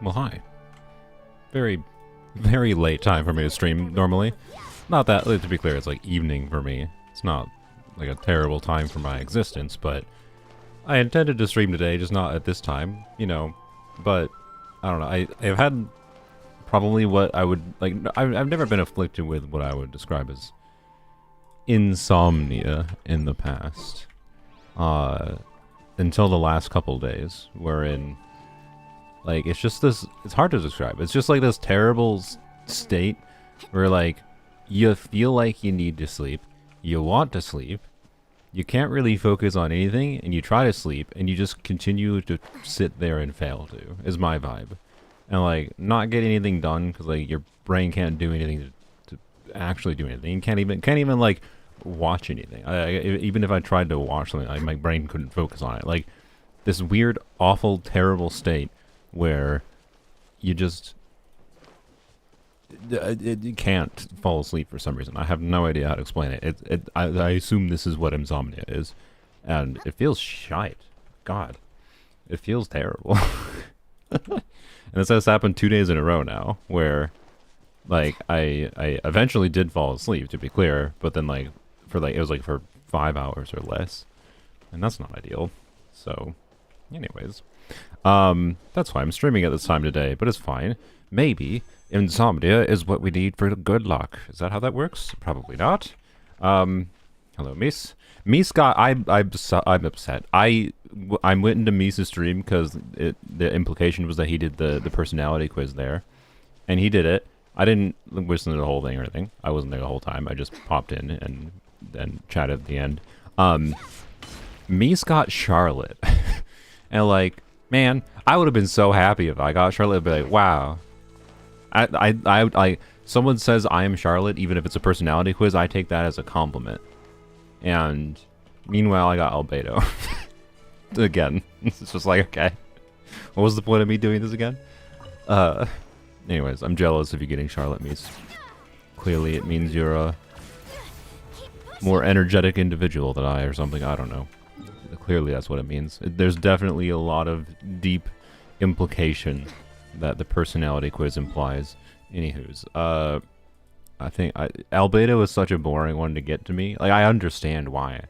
Well, hi. Very, very late time for me to stream normally. Not that, to be clear, it's like evening for me. It's not like a terrible time for my existence, but I intended to stream today, just not at this time, you know. But, I don't know, I've had probably what I would, like, I've never been afflicted with what I would describe as insomnia in the past. Until the last couple days, wherein, like, it's just this, it's hard to describe. It's just like this terrible state where, like, you feel like you need to sleep, you want to sleep, you can't really focus on anything, and you try to sleep, and you just continue to sit there and fail to, is my vibe. And, like, not get anything done, because, like, your brain can't do anything to actually do anything. You can't even, like, watch anything. Even if I tried to watch something, like, my brain couldn't focus on it. Like, this weird, awful, terrible state where you just you can't fall asleep for some reason. I have no idea how to explain it. I assume this is what insomnia is, and it feels shite. God, it feels terrible. And this has happened 2 days in a row now, where, like, I eventually did fall asleep, to be clear, but then, like, it was like for 5 hours or less, and that's not ideal. So, anyways, that's why I'm streaming at this time today, but it's fine. Maybe insomnia is what we need for good luck. Is that how that works? Probably not. Hello, Miss. Miss got. I'm upset. I went into Misa's stream because the implication was that he did the personality quiz there, and he did it. I didn't listen to the whole thing or anything. I wasn't there the whole time. I just popped in and then chatted at the end. Mies got Charlotte, and, like, man, I would have been so happy if I got Charlotte. I'd be like, wow. Someone says I am Charlotte, even if it's a personality quiz, I take that as a compliment. And meanwhile, I got Albedo. Again. It's just like, okay. What was the point of me doing this again? Anyways, I'm jealous of you getting Charlotte, Mies. Clearly it means you're a more energetic individual than I or something. I don't know. Clearly that's what it means. There's definitely a lot of deep implication that the personality quiz implies. Anywho's, I think Albedo is such a boring one to get to me. Like, I understand why.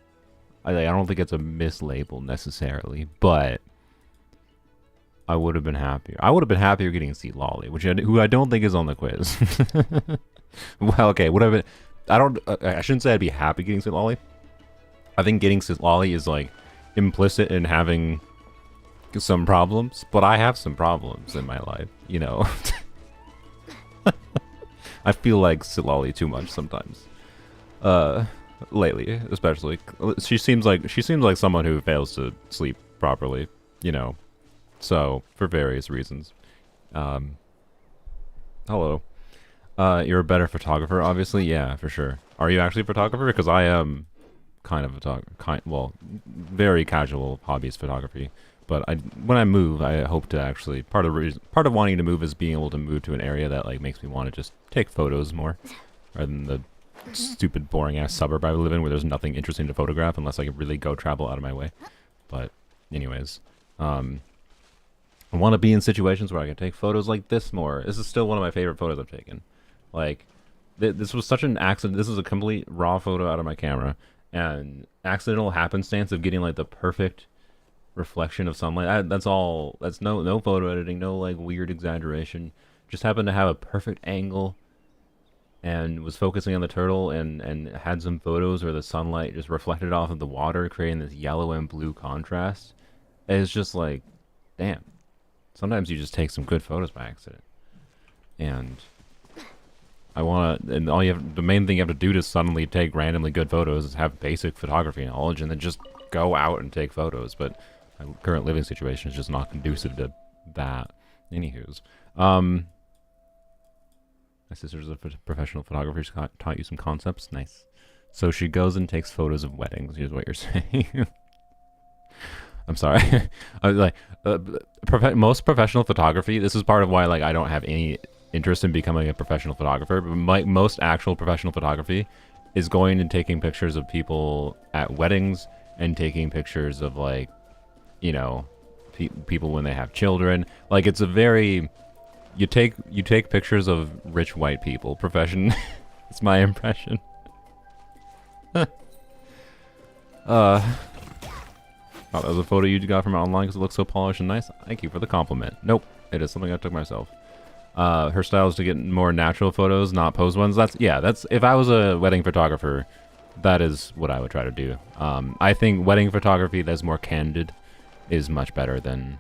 I don't think it's a mislabel necessarily, but I would have been happier. I would have been happier getting C Lolly, who I don't think is on the quiz. Well, okay, whatever. I shouldn't say I'd be happy getting C Lolly. I think getting C Lolly is, like, implicit in having some problems, but I have some problems in my life, you know. I feel like Silali too much sometimes. Lately, especially. She seems like someone who fails to sleep properly, you know. So, for various reasons. Hello. You're a better photographer, obviously? Yeah, for sure. Are you actually a photographer? Because I am kind of a photographer. Well, very casual hobbies photography. But when I move, I hope to actually, part of wanting to move is being able to move to an area that, like, makes me want to just take photos more, rather than the stupid, boring-ass suburb I live in where there's nothing interesting to photograph unless I can really go travel out of my way. But, anyways, I want to be in situations where I can take photos like this more. This is still one of my favorite photos I've taken. Like, this was such an accident. This is a complete raw photo out of my camera, and accidental happenstance of getting, like, the perfect reflection of sunlight. That's all. That's no photo editing, no, like, weird exaggeration. Just happened to have a perfect angle and was focusing on the turtle and had some photos where the sunlight just reflected off of the water, creating this yellow and blue contrast. And it's just like, damn. Sometimes you just take some good photos by accident. And the main thing you have to do to suddenly take randomly good photos is have basic photography knowledge and then just go out and take photos. But my current living situation is just not conducive to that. Anywho's. My sister's a professional photographer. She taught you some concepts. Nice. So she goes and takes photos of weddings, is what you're saying. I'm sorry. Most professional photography, this is part of why, like, I don't have any interest in becoming a professional photographer, but most actual professional photography is going and taking pictures of people at weddings and taking pictures of, like, you know, people when they have children. Like, it's a very... You take pictures of rich white people profession. It's my impression. Oh, that was a photo you got from online because it looks so polished and nice. Thank you for the compliment. Nope, it is something I took myself. Her style is to get more natural photos, not posed ones. That's if I was a wedding photographer, that is what I would try to do. I think wedding photography that's more candid is much better than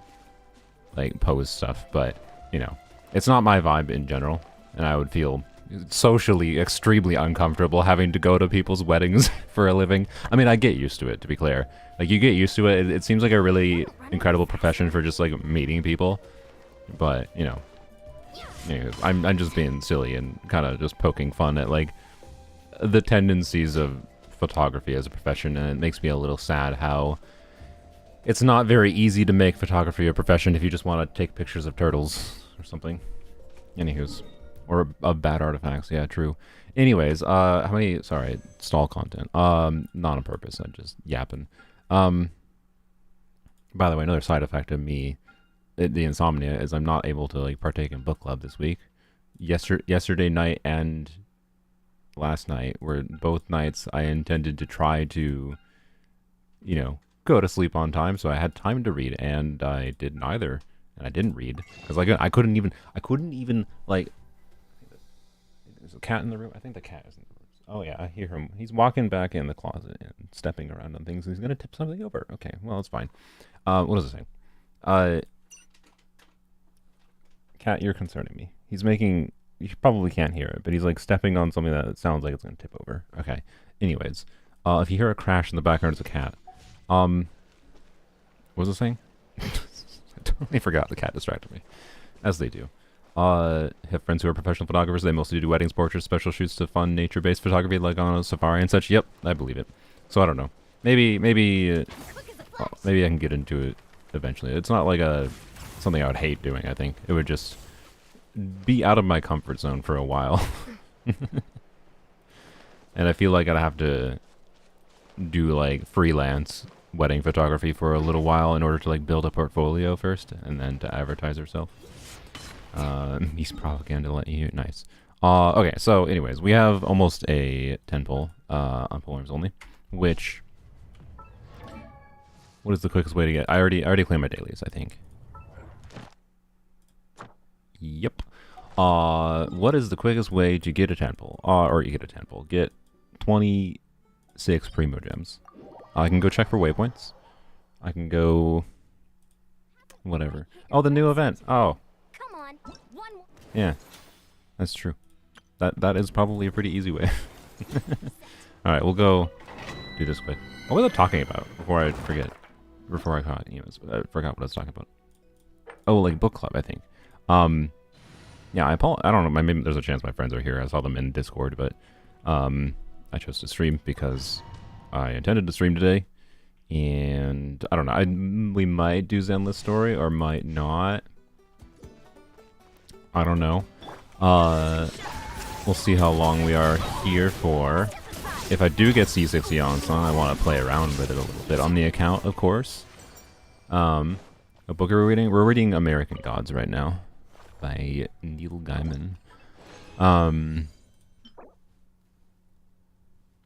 like pose stuff, but you know, it's not my vibe in general, and I would feel socially extremely uncomfortable having to go to people's weddings for a living. I mean, I get used to it, to be clear. Like, you get used to it. It seems like a really incredible profession for just like meeting people, but you know, I'm just being silly and kind of just poking fun at like the tendencies of photography as a profession, and it makes me a little sad how it's not very easy to make photography a profession if you just want to take pictures of turtles or something. Anywho's. Or of bad artifacts, yeah, true. Anyways, how many, sorry, stall content. Not on purpose, I'm just yapping. By the way, another side effect of me, the insomnia, is I'm not able to, like, partake in book club this week. Yesterday night and last night were both nights I intended to try to, you know, go to sleep on time, so I had time to read, and I did neither. And I didn't read, because, like, I couldn't even, like... There's a cat in the room. I think the cat is in the room. Oh, yeah, I hear him. He's walking back in the closet and stepping around on things. He's going to tip something over. Okay, well, it's fine. What does it say? Cat, you're concerning me. He's making... You probably can't hear it, but he's, like, stepping on something that sounds like it's going to tip over. Okay. Anyways, if you hear a crash in the background, it's a cat. What was it saying? I totally forgot. The cat distracted me. As they do. Have friends who are professional photographers. They mostly do weddings, portraits, special shoots to fun nature-based photography like on a safari and such. Yep, I believe it. So I don't know. Maybe I can get into it eventually. It's not like something I would hate doing, I think. It would just be out of my comfort zone for a while. And I feel like I'd have to do like freelance wedding photography for a little while in order to like build a portfolio first and then to advertise herself. He's propaganda let you nice. Okay, so anyways, we have almost a 10 pull on polearms only, which what is the quickest way to get? I already claimed my dailies, I think. Yep. What is the quickest way to get a 10 pull? Or you get a 10 pull. Get 26 primo gems. I can go check for waypoints. I can go whatever. Oh, the new event. Oh. Yeah, that's true. That is probably a pretty easy way. Alright, we'll go do this quick. What was I talking about before I forget? Before I caught, I forgot what I was talking about. Oh, like book club, I think. Yeah, I don't know, maybe there's a chance my friends are here. I saw them in Discord, but I chose to stream because I intended to stream today. And I don't know, we might do Zenless Story or might not. I don't know. We'll see how long we are here for. If I do get C6 Iansan, I want to play around with it a little bit on the account, of course. What book are we reading? We're reading American Gods right now by Neil Gaiman.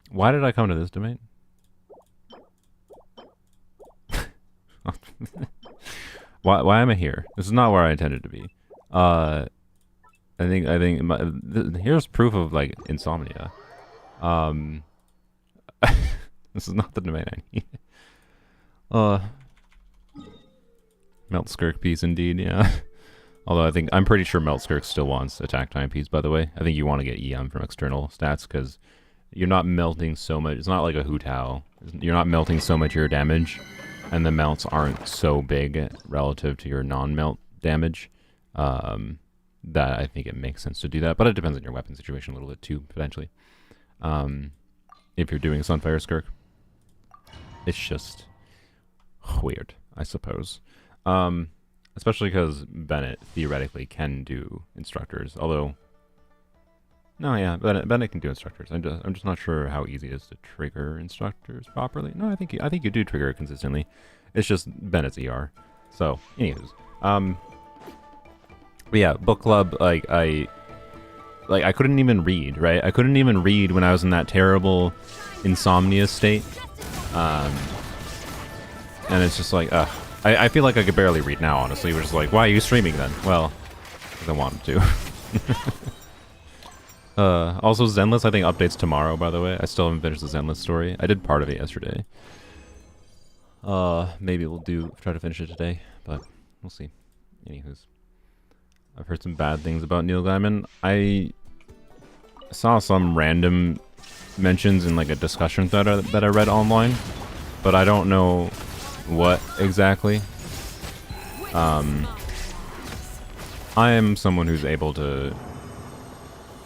Why did I come to this domain? Why am I here? This is not where I intended to be. I think here's proof of like insomnia. This is not the domain I need. Melt Skirk piece indeed, yeah. Although I'm pretty sure Melt Skirk still wants attack time piece, by the way. I think you want to get EM from external stats because you're not melting so much. It's not like a Hu Tao. You're not melting so much of your damage, and the melts aren't so big relative to your non-melt damage. That I think it makes sense to do that, but it depends on your weapon situation a little bit too, potentially. If you're doing Sunfire Skirk, it's just weird, I suppose. Especially because Bennett theoretically can do instructors, although no, yeah, Bennett can do instructors. I'm just not sure how easy it is to trigger instructors properly. No, I think you do trigger it consistently. It's just Bennett's ER. So, anyways, but yeah, book club. I couldn't even read. Right, I couldn't even read when I was in that terrible insomnia state. And it's just like, I feel like I could barely read now. Honestly, we're just like, why are you streaming then? Well, because I wanted to. Also, Zenless, I think, updates tomorrow, by the way. I still haven't finished the Zenless story. I did part of it yesterday. Maybe we'll try to finish it today, but we'll see. Anywho's. I've heard some bad things about Neil Gaiman. I saw some random mentions in like a discussion thread that I read online, but I don't know what exactly. I am someone who's able to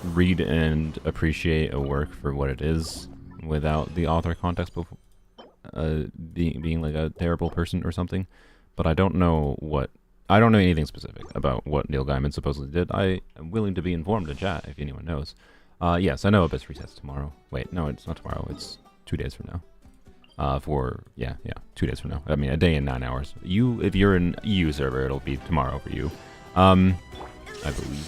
read and appreciate a work for what it is without the author context before being like a terrible person or something. But I don't know anything specific about what Neil Gaiman supposedly did. I am willing to be informed in chat if anyone knows. Yes, I know Abyss resets tomorrow. Wait, no, it's not tomorrow. It's 2 days from now. 2 days from now. I mean, a day and 9 hours. If you're an EU server, it'll be tomorrow for you. I believe.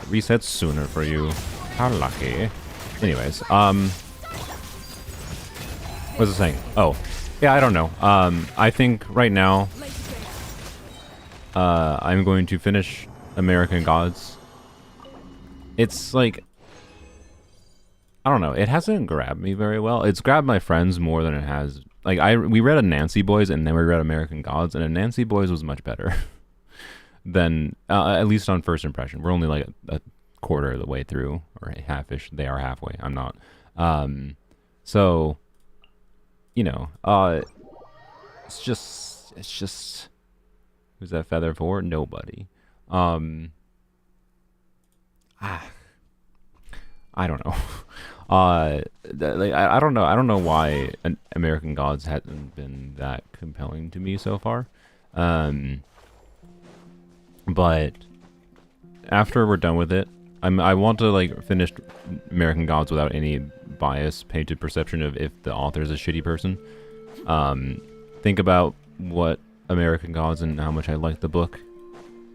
It resets sooner for you. How lucky. Anyways, what was it saying? Oh, yeah, I don't know. I think right now, I'm going to finish American Gods. It's like, I don't know. It hasn't grabbed me very well. It's grabbed my friends more than it has. Like we read a Nancy Boys and then we read American Gods, and a Nancy Boys was much better than at least on first impression. We're only like a quarter of the way through, or half-ish. They are halfway. I'm not. So, you know, it's just. Who's that feather for? Nobody. I don't know. I don't know. I don't know why American Gods hasn't been that compelling to me so far. But after we're done with it, I want to like finish American Gods without any bias, painted perception of if the author's a shitty person. Think about what American Gods and how much I liked the book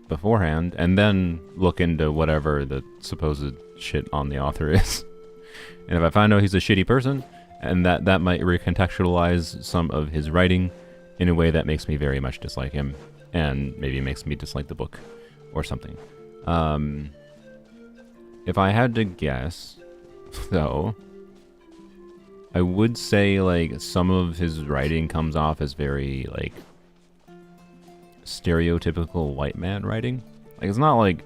beforehand, and then look into whatever the supposed shit on the author is. And if I find out he's a shitty person, and that might recontextualize some of his writing in a way that makes me very much dislike him, and maybe makes me dislike the book or something. If I had to guess, though, I would say like some of his writing comes off as very like stereotypical white man writing. Like, it's not like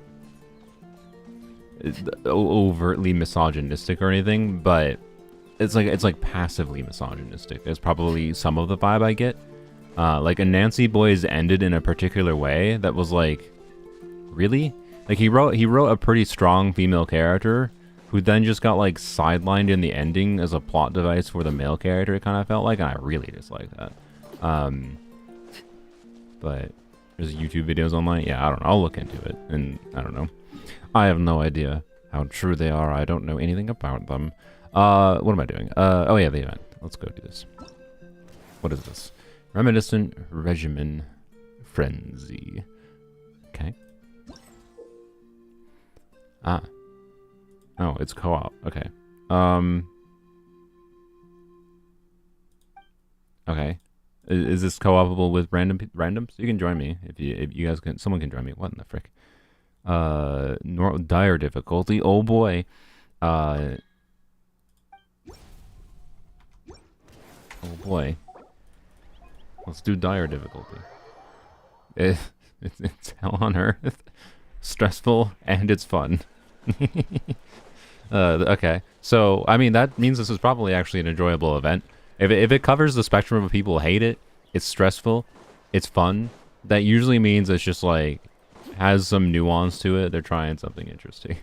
overtly misogynistic or anything, but it's like passively misogynistic. There's probably some of the vibe I get. Like a Nancy Boys ended in a particular way that was like, really? Like he wrote a pretty strong female character who then just got like sidelined in the ending as a plot device for the male character, it kind of felt like, and I really dislike that. But there's YouTube videos online. Yeah, I don't know. I'll look into it, and I don't know. I have no idea how true they are. I don't know anything about them. What am I doing? Oh yeah, the event. Let's go do this. What is this? Reminiscent Regimen Frenzy. Okay. Ah. Oh, it's co-op. Okay. Okay. Is this co-opable with randoms? You can join me if you guys can. Someone can join me. What in the frick? Dire difficulty. Oh boy. Oh boy. Let's do dire difficulty. It's hell on earth. Stressful and it's fun. Okay. So I mean that means this is probably actually an enjoyable event. If it covers the spectrum of people who hate it, it's stressful, it's fun. That usually means it's just like has some nuance to it. They're trying something interesting.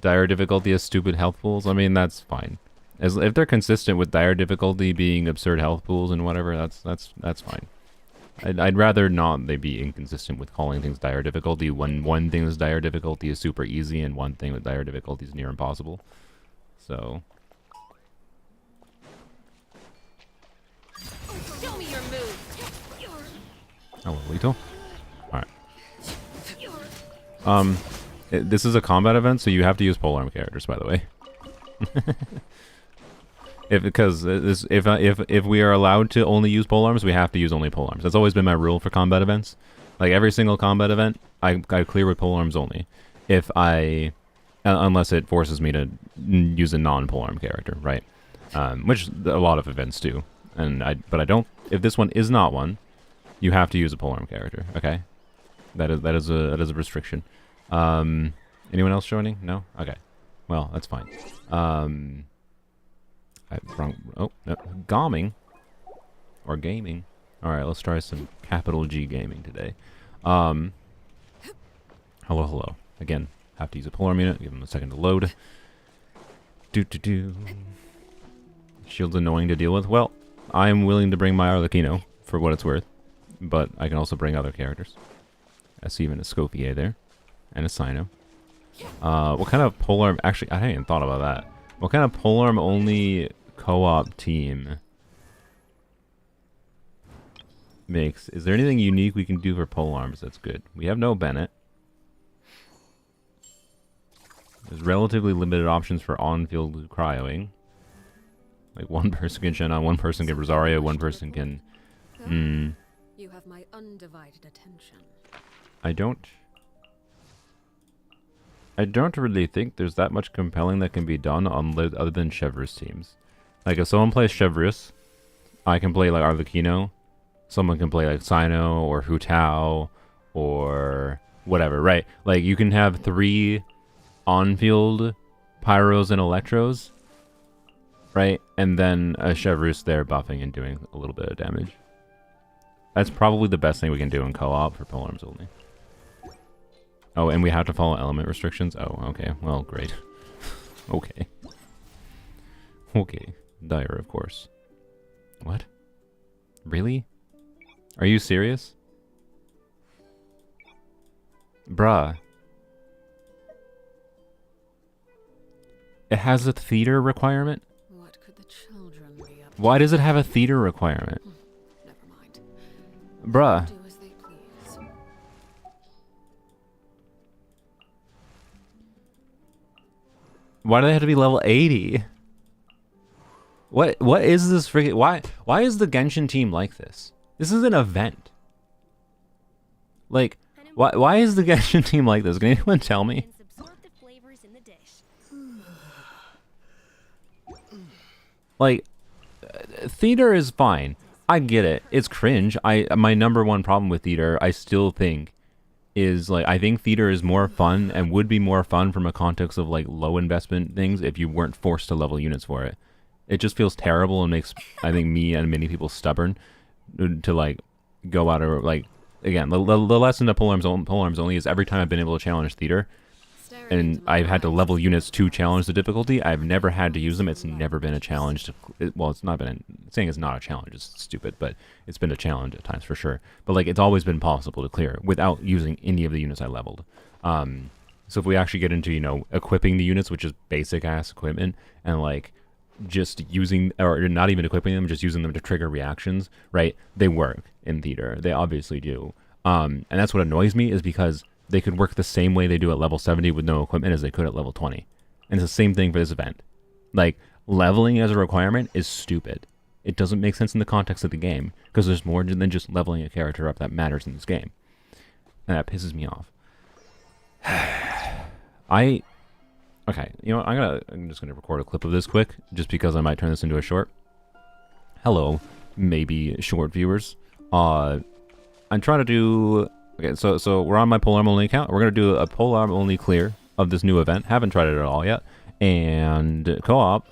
Dire difficulty is stupid health pools. I mean that's fine. If they're consistent with dire difficulty being absurd health pools and whatever, that's fine. I'd rather not they be inconsistent with calling things dire difficulty when one thing with dire difficulty is super easy and one thing with dire difficulty is near impossible. So. Show me your move. Hello, Lito. Alright. This is a combat event, so you have to use polearm characters, by the way. If we are allowed to only use polearms, we have to use only polearms. That's always been my rule for combat events. Like every single combat event, I clear with polearms only. Unless it forces me to use a non-polearm character, right? Which a lot of events do. But I don't. If this one is not one, you have to use a polearm character. Okay, that is a restriction. Anyone else joining? No. Okay. Well, that's fine. No, gaming or gaming. All right, let's try some capital G gaming today. Hello. Again, have to use a polearm unit. Give them a second to load. Shield's annoying to deal with. Well, I'm willing to bring my Arlecchino for what it's worth, but I can also bring other characters. I see even a Scopier there, and a Sino. What kind of polearm? Actually, I hadn't even thought about that. What kind of polearm only co-op team makes? Is there anything unique we can do for polearms that's good? We have no Bennett. There's relatively limited options for on-field cryoing. Like one person can Shenna, one person can Rosario, one person can. You have my undivided attention. I don't really think there's that much compelling that can be done on other than Chevreuse teams. Like if someone plays Chevreuse, I can play like Arlecchino. Someone can play like Sino or Hu Tao or whatever, right? Like you can have 3 on-field Pyros and Electros, right? And then a Chevreuse there buffing and doing a little bit of damage. That's probably the best thing we can do in co-op for polearms only. Oh, and we have to follow element restrictions? Oh, okay. Well, great. Okay. Okay. Dire, of course. What? Really? Are you serious? Bruh. It has a theater requirement? What could the children be up to? Why does it have a theater requirement? Never mind. Bruh. Do as they please. Why do they have to be level 80? What is this freaking... Why is the Genshin team like this? This is an event. Like, why is the Genshin team like this? Can anyone tell me? Like, theater is fine. I get it. It's cringe. My number one problem with theater, I still think, is like I think theater is more fun and would be more fun from a context of like low investment things if you weren't forced to level units for it. It just feels terrible and makes I think me and many people stubborn to like go out or like again the lesson of polearms only is every time I've been able to challenge theater and I've had to level units to challenge the difficulty. I've never had to use them. It's never been a challenge. Well, it's not been saying it's not a challenge. It's stupid, but it's been a challenge at times for sure. But like, it's always been possible to clear without using any of the units I leveled. So if we actually get into, you know, equipping the units, which is basic ass equipment, and like just using, or not even equipping them, just using them to trigger reactions, right? They work in theater. They obviously do. And that's what annoys me is because they could work the same way they do at level 70 with no equipment as they could at level 20. And it's the same thing for this event. Like, leveling as a requirement is stupid. It doesn't make sense in the context of the game, because there's more than just leveling a character up that matters in this game. And that pisses me off. Okay, you know what, I'm just gonna record a clip of this quick, just because I might turn this into a short. Hello, maybe short viewers. I'm trying to do... Okay, so we're on my polearm only account. We're gonna do a polearm only clear of this new event. Haven't tried it at all yet. And co-op,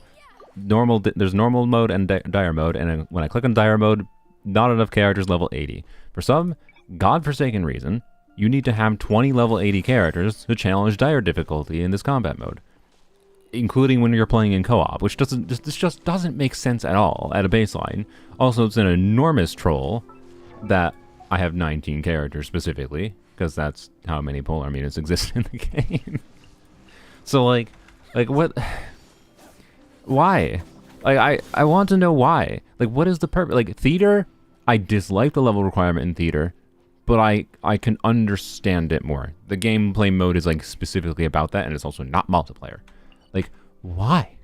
normal. There's normal mode and dire mode. And when I click on dire mode, not enough characters level 80. For some godforsaken reason, you need to have 20 level 80 characters to challenge dire difficulty in this combat mode, including when you're playing in co-op, which this just doesn't make sense at all at a baseline. Also, it's an enormous troll that. I have 19 characters specifically, because that's how many polearm units exist in the game. So like what? Why? Like I want to know why. Like what is the purpose? Like theater, I dislike the level requirement in theater. but I can understand it more. The gameplay mode is like specifically about that, and it's also not multiplayer. Like, why?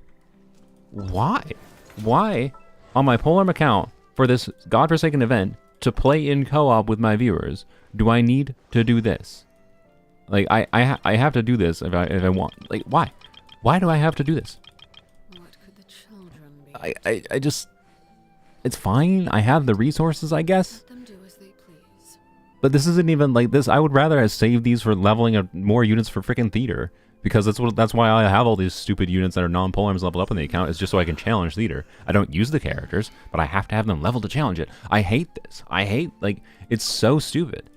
Why on my Polarm account for this godforsaken event to play in co-op with my viewers do I need to do this? Like, I have to do this if I want. Like, why? Why do I have to do this? What could the children be? I just, it's fine. I have the resources, I guess. Let them do as they please. But this isn't even like this. I would rather have saved these for leveling more units for freaking theater, because that's why I have all these stupid units that are non-polearms leveled up in the account. It's just so I can challenge theater. I don't use the characters, but I have to have them leveled to challenge it. I hate this. I hate, like, it's so stupid.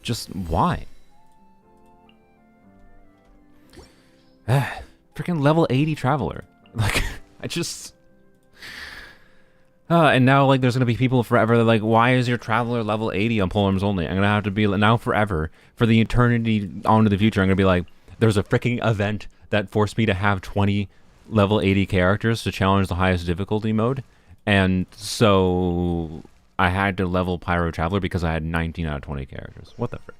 Just why? Freaking level 80 traveler. Like, I just. And now, like, there's gonna be people forever that are like, why is your traveler level 80 on polearms only? I'm gonna have to be now forever, for the eternity on to the future. I'm gonna be like, there's a freaking event that forced me to have 20 level 80 characters to challenge the highest difficulty mode, and so I had to level Pyro Traveler because I had 19 out of 20 characters. What the frick?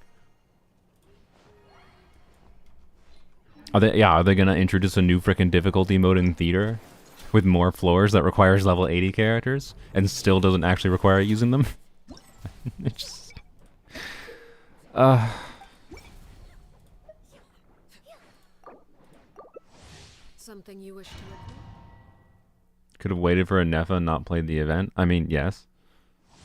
Are they gonna introduce a new freaking difficulty mode in theater with more floors that requires level 80 characters and still doesn't actually require using them? It just, Something you wish to report? could have waited for a Nefa and not played the event. I mean, yes,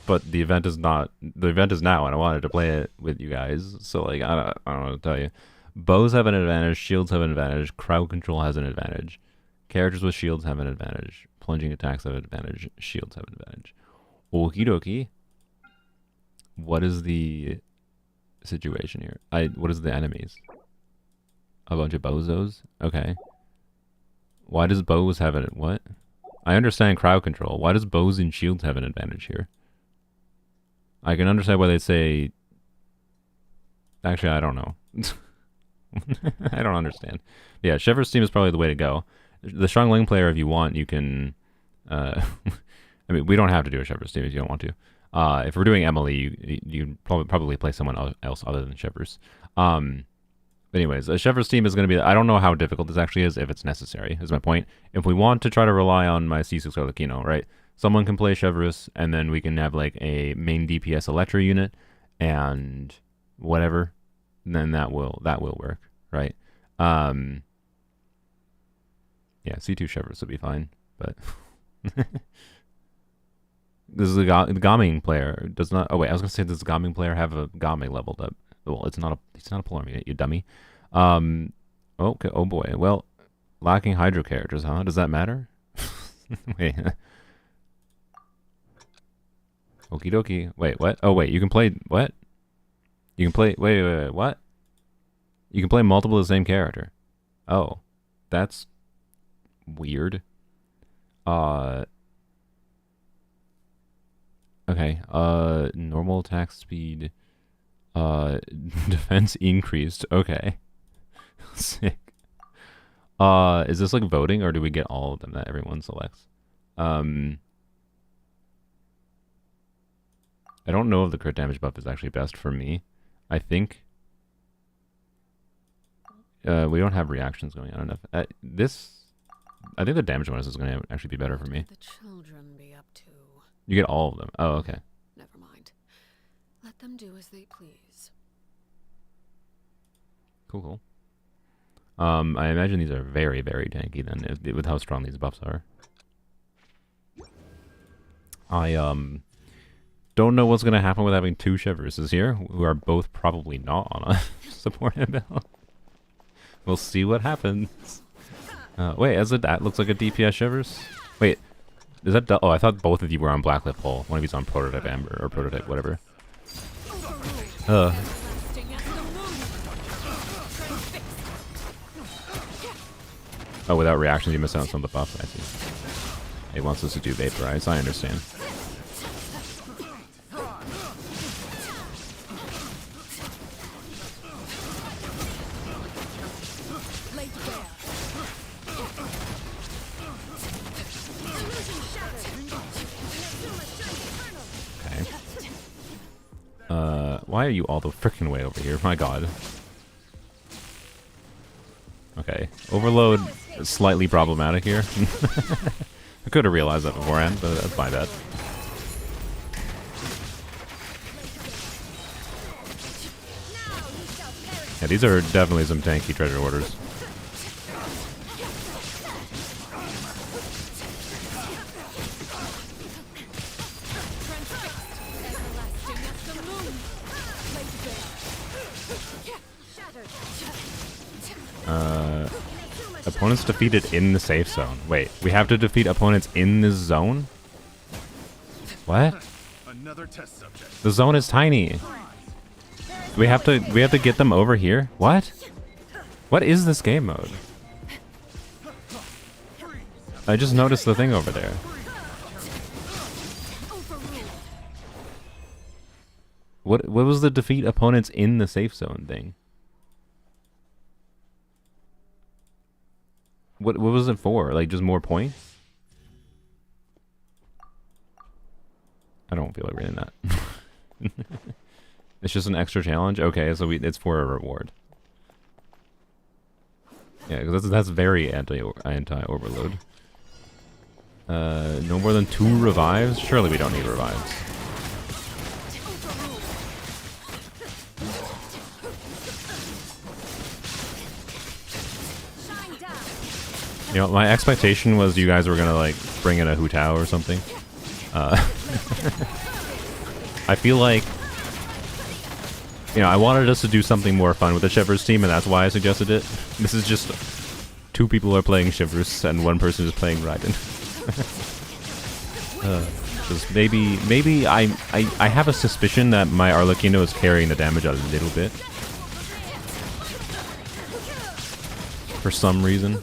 but the event is not. The event is now, and I wanted to play it with you guys. So, like, I don't know what to tell you. Bows have an advantage. Shields have an advantage. Crowd control has an advantage. Characters with shields have an advantage. Plunging attacks have an advantage. Shields have an advantage. Okie dokie. What is the situation here? What is the enemies? A bunch of bozos? Okay. Why does bows have an... What? I understand crowd control. Why does bows and shields have an advantage here? I can understand why they say... Actually, I don't know. I don't understand. Yeah, Shepherd's Team is probably the way to go. The Strong Ling player, if you want, you can... I mean, we don't have to do a Shepherd's Team if you don't want to. If we're doing Emily, you probably play someone else other than Shepherds. Anyways, a Shepherd's Team is going to be... I don't know how difficult this actually is, if it's necessary, is my point. If we want to try to rely on my C6 Arlecchino, right? Someone can play Chevrus, and then we can have, like, a main DPS Electro unit, and whatever. And then that will work, right? Yeah, C2 Chevrus would be fine, but... This is the Gaming player does not... Oh, wait, I was going to say, does the Gaming player have a Game leveled up? Well, it's not a polar unit, you dummy. Okay, oh boy. Well, lacking Hydro characters, huh? Does that matter? Wait. Okie dokie. Wait, what? Oh, wait, you can play... What? You can play... Wait, what? You can play multiple of the same character. Oh. That's... weird. Okay, normal attack speed... defense increased. Okay. Sick. Is this like voting, or do we get all of them that everyone selects? I don't know if the crit damage buff is actually best for me. I think we don't have reactions going on enough. I think the damage bonus is going to actually be better for me. The children be up to? You get all of them. Oh, okay. Never mind. Let them do as they please. Cool. I imagine these are very, very tanky then, with how strong these buffs are. I don't know what's gonna happen with having two Chevruses here, who are both probably not on a supported build. We'll see what happens. Wait, that looks like a DPS Chevrus? Wait, is that... Oh, I thought both of you were on Blacklift Pole. One of you's on Prototype Amber, or Prototype whatever. Oh, without reactions, you miss out on some of the buffs. I see. It wants us to do Vaporize. I understand. Okay. Why are you all the freaking way over here? My god. Okay. Overload is slightly problematic here. I could have realized that beforehand, but that's my bad. Yeah, these are definitely some tanky treasure orders. Opponents defeated in the safe zone. Wait, we have to defeat opponents in this zone? What? Another test subject. The zone is tiny. We have to get them over here? What? What is this game mode? I just noticed the thing over there. What was the defeat opponents in the safe zone thing? What was it for? Like just more points? I don't feel like reading that. It's just an extra challenge? Okay, so it's for a reward. Yeah, because that's very anti-overload. No more than 2 revives? Surely we don't need revives. You know, my expectation was you guys were gonna, like, bring in a Hu Tao or something. I feel like... You know, I wanted us to do something more fun with the Shivers team, and that's why I suggested it. This is just... 2 people are playing Shivers, and 1 person is playing Raiden. Just maybe I have a suspicion that my Arlecchino is carrying the damage a little bit. For some reason.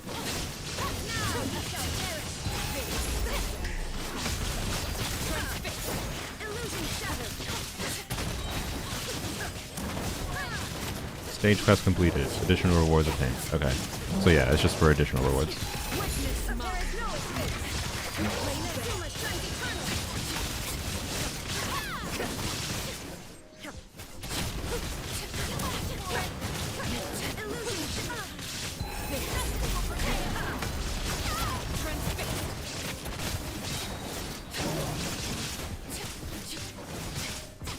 Stage quest completed. Additional rewards obtained. Okay. So yeah, it's just for additional rewards.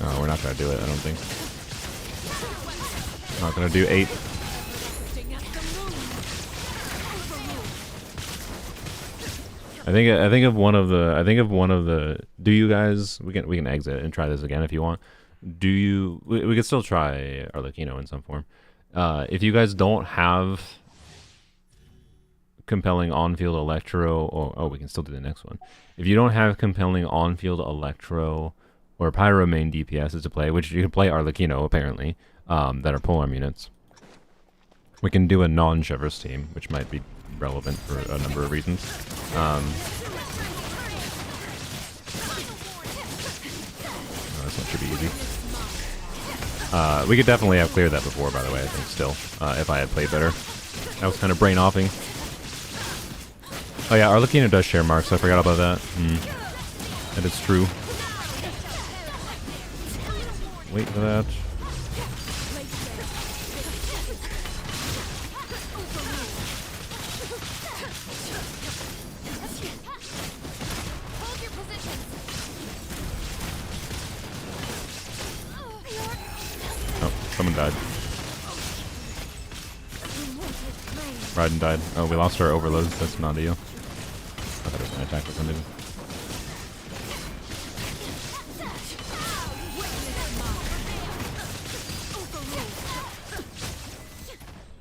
Oh, we're not gonna do it, I don't think. Not gonna do 8. I think of one of the. Do you guys? We can exit and try this again if you want. Do you? We could still try Arlecchino in some form. If you guys don't have compelling on-field electro, or oh, we can still do the next one. If you don't have compelling on-field electro or pyro main DPSs to play, which you can play Arlecchino apparently. That are polearm units. We can do a non-Shivers team, which might be relevant for a number of reasons. Oh, this one should be easy. We could definitely have cleared that before, by the way, I think, still, if I had played better. That was kind of brain-offing. Oh yeah, Arlecchino does share marks, I forgot about that. That is true. Wait for that. Someone died. Raiden died. Oh, we lost our overloads. That's not ideal. I thought it was an attack for some reason.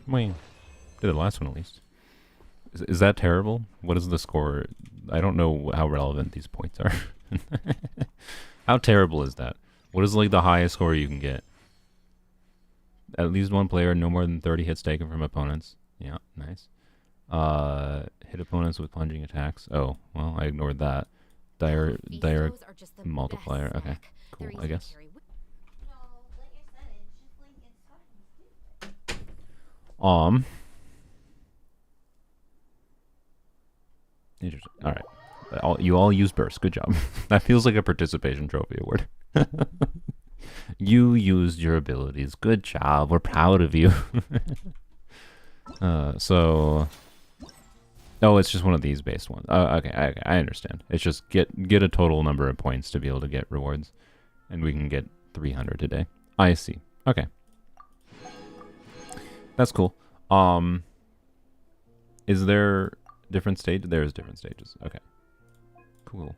Wait. Did the last one at least. Is that terrible? What is the score? I don't know how relevant these points are. How terrible is that? What is like the highest score you can get? At least one player, no more than 30 hits taken from opponents. Yeah, nice. Hit opponents with plunging attacks. Oh, well, I ignored that. Dire multiplier. Okay, cool, I guess. Interesting. Alright. You all use burst. Good job. That feels like a participation trophy award. You used your abilities. Good job. We're proud of you. So... Oh, it's just one of these based ones. Oh, okay, I understand. It's just get a total number of points to be able to get rewards. And we can get 300 today. I see. Okay. That's cool. Is there different stages? There's different stages. Okay. Cool.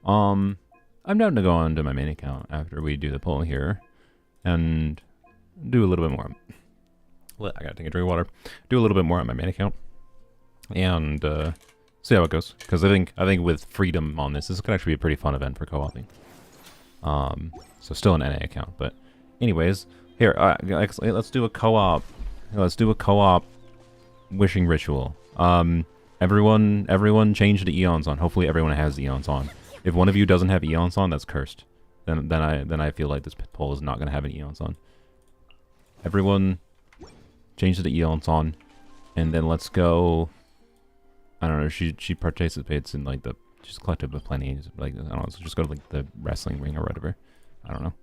I'm down to go on to my main account after we do the poll here. And do a little bit more. Well, I gotta take a drink of water. Do a little bit more on my main account. And see how it goes, because I think with freedom on this could actually be a pretty fun event for co-oping. So still an NA account, but anyways, here let's do a co-op. Let's do a co-op wishing ritual. Everyone change to Iansan. Hopefully everyone has Iansan. If one of you doesn't have Iansan, that's cursed. Then I feel like this poll is not gonna have an Iansan. Everyone change to Iansan, and then let's go. I don't know, she participates in like she's collected with plenty, like, I don't know, so just go to like the wrestling ring or whatever. I don't know.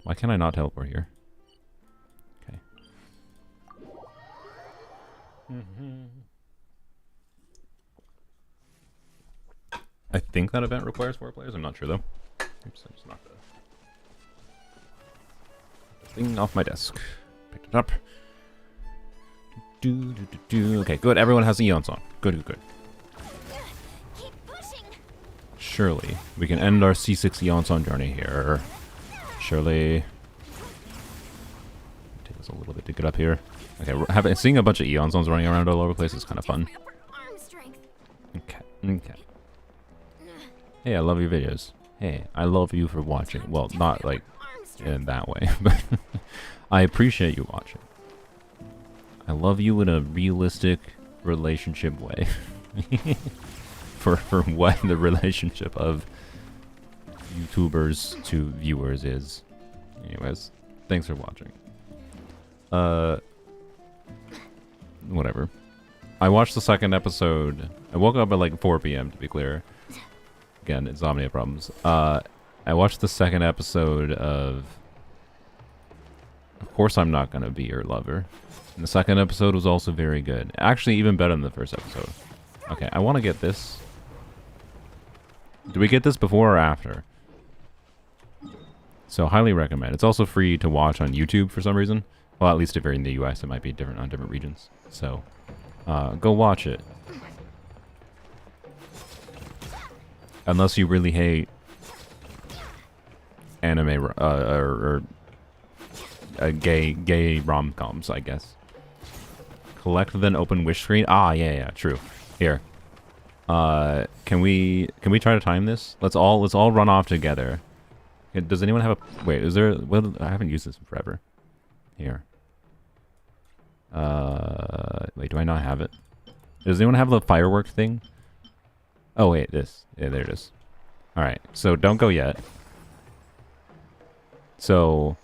Why can't I not teleport here? Okay. I think that event requires 4 players, I'm not sure though. Oops, I just knocked the thing off my desk. Picked it up. Okay, good, everyone has a Iansan. Good. Surely, we can end our C6 Iansan journey here. Surely. Take us a little bit to get up here. Okay, seeing a bunch of Iansans running around all over the place is kind of fun. Okay. Hey, I love your videos. Hey, I love you for watching. Well, not like in that way, but I appreciate you watching. I love you in a realistic relationship way. For what the relationship of YouTubers to viewers is. Anyways, thanks for watching. Whatever. I watched the second episode. I woke up at like 4 p.m. to be clear. Again, insomnia problems. I watched the second episode of Course I'm Not Gonna Be Your Lover. And the second episode was also very good. Actually, even better than the first episode. Okay, I want to get this. Do we get this before or after? So, highly recommend. It's also free to watch on YouTube for some reason. Well, at least if you're in the US, it might be different on different regions. So, go watch it. Unless you really hate anime or gay rom-coms, I guess. Collect then open wish screen. Ah, yeah, true. Here. Can we try to time this? Let's all run off together. Does anyone have a wait? Is there? Well, I haven't used this in forever. Here. Wait, do I not have it? Does anyone have the firework thing? Oh wait, this. Yeah, there it is. All right. So don't go yet. So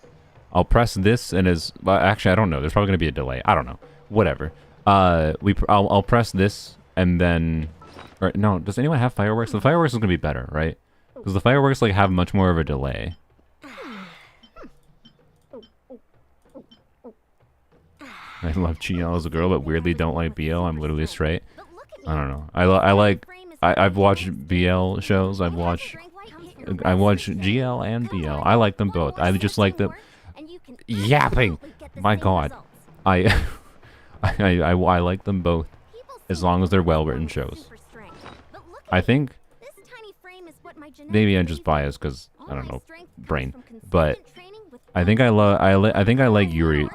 I'll press this, and well, actually I don't know. There's probably gonna be a delay. I don't know. Whatever. I'll press this, and then. Or, no, does anyone have fireworks? The fireworks is gonna be better, right? Because the fireworks like have much more of a delay. I love GL as a girl, but weirdly don't like BL. I'm literally straight. I don't know. I've watched BL shows. I watched GL and BL. I like them both. I just like them. Yapping. My God. I like them both as long as they're well-written shows. I think maybe I'm just biased because I don't know, brain. But I think I like Yuri.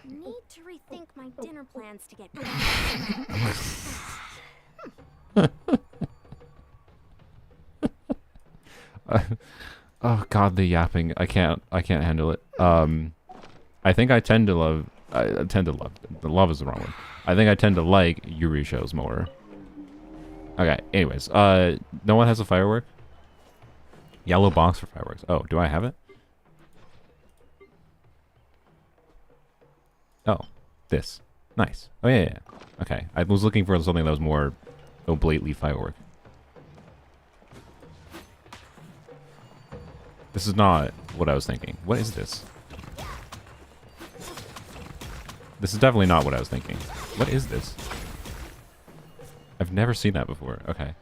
Need to rethink my dinner plans to get Oh God, the yapping. I can't handle it. I think I tend to love. The love is the wrong one. I think I tend to like Yuri shows more. Okay. Anyways, no one has a firework. Yellow box for fireworks. Oh, do I have it? Oh, this. Nice. Oh yeah. Okay. I was looking for something that was more oblately firework. This is not what I was thinking. What is this? This is definitely not what I was thinking. What is this? I've never seen that before. Okay.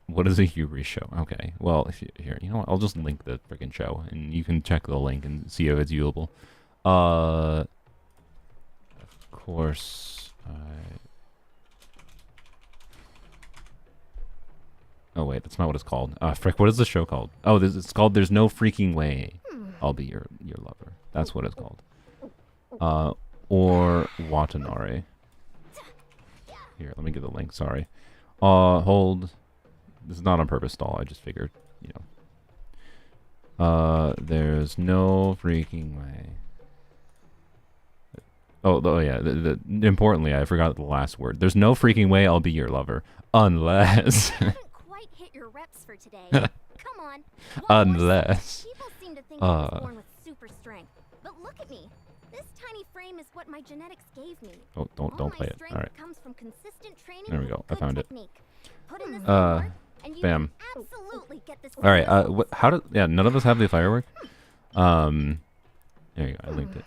What is a Yuri show? Okay. Well, if you, here, you know what? I'll just link the freaking show, and you can check the link and see if it's viewable. Of course. Oh wait, that's not what it's called. Frick, what is the show called? Oh, it's called "There's No Freaking Way I'll Be Your Lover." That's what it's called. Or Watanare. Here, let me get the link. Sorry. Hold. This is not on purpose, stall. I just figured, you know. There's no freaking way. Oh yeah. Importantly, I forgot the last word. There's no freaking way I'll be your lover, unless. Quite hit your reps for today. Come on. Unless. People seem to think I was born with super strength, but look at me. This tiny frame is what my genetics gave me. Oh, don't play it. All right. Comes from consistent training. There we go. I found it. Put in this homework, and you Bam. can absolutely get this. All right. How do? Yeah, none of us have the firework. There you go. I linked it.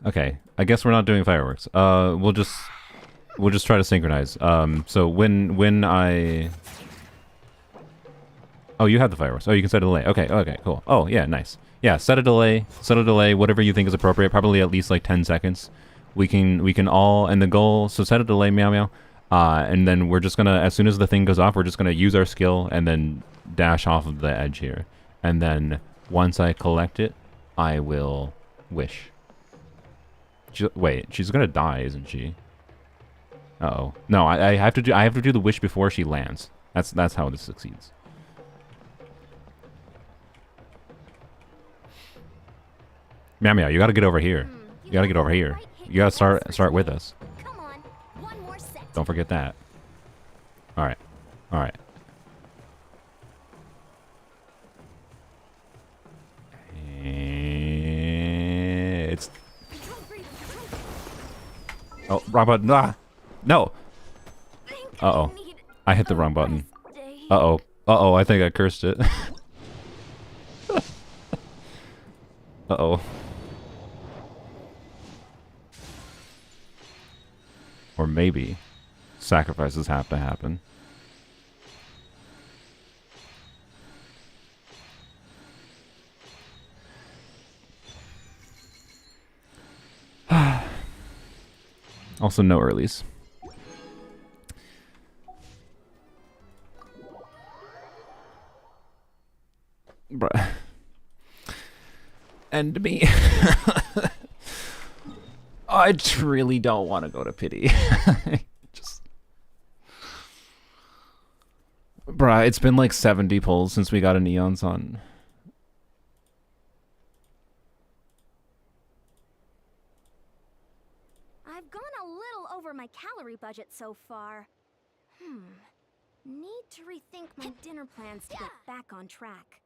Okay. I guess we're not doing fireworks. We'll just try to synchronize. So when I. Oh, you have the fireworks. Oh, you can set a delay. Okay. Okay. Cool. Oh, yeah. Nice. Yeah. Set a delay. Set a delay. Whatever you think is appropriate. Probably at least like 10 seconds. We can all, and the goal. So set a delay. Meow meow. And then we're just gonna, as soon as the thing goes off, we're just gonna use our skill and then dash off of the edge here. And then once I collect it, I will wish. Wait, she's gonna die, isn't she? Uh-oh. No, I have to do the wish before she lands. That's how this succeeds. Meow meow, you gotta get over here. You gotta get over here. You gotta start with us. Don't forget that. Alright. Alright. It's... Oh, wrong button. Ah! No! Uh-oh. I hit the wrong button. Uh-oh. Uh-oh, I think I cursed it. Uh-oh. Or maybe sacrifices have to happen. Also, no earlies. Bruh. And me. I really don't want to go to pity. Just... Bruh, it's been like 70 pulls since we got an Iansan. I've gone a little over my calorie budget so far. Need to rethink my dinner plans to get back on track.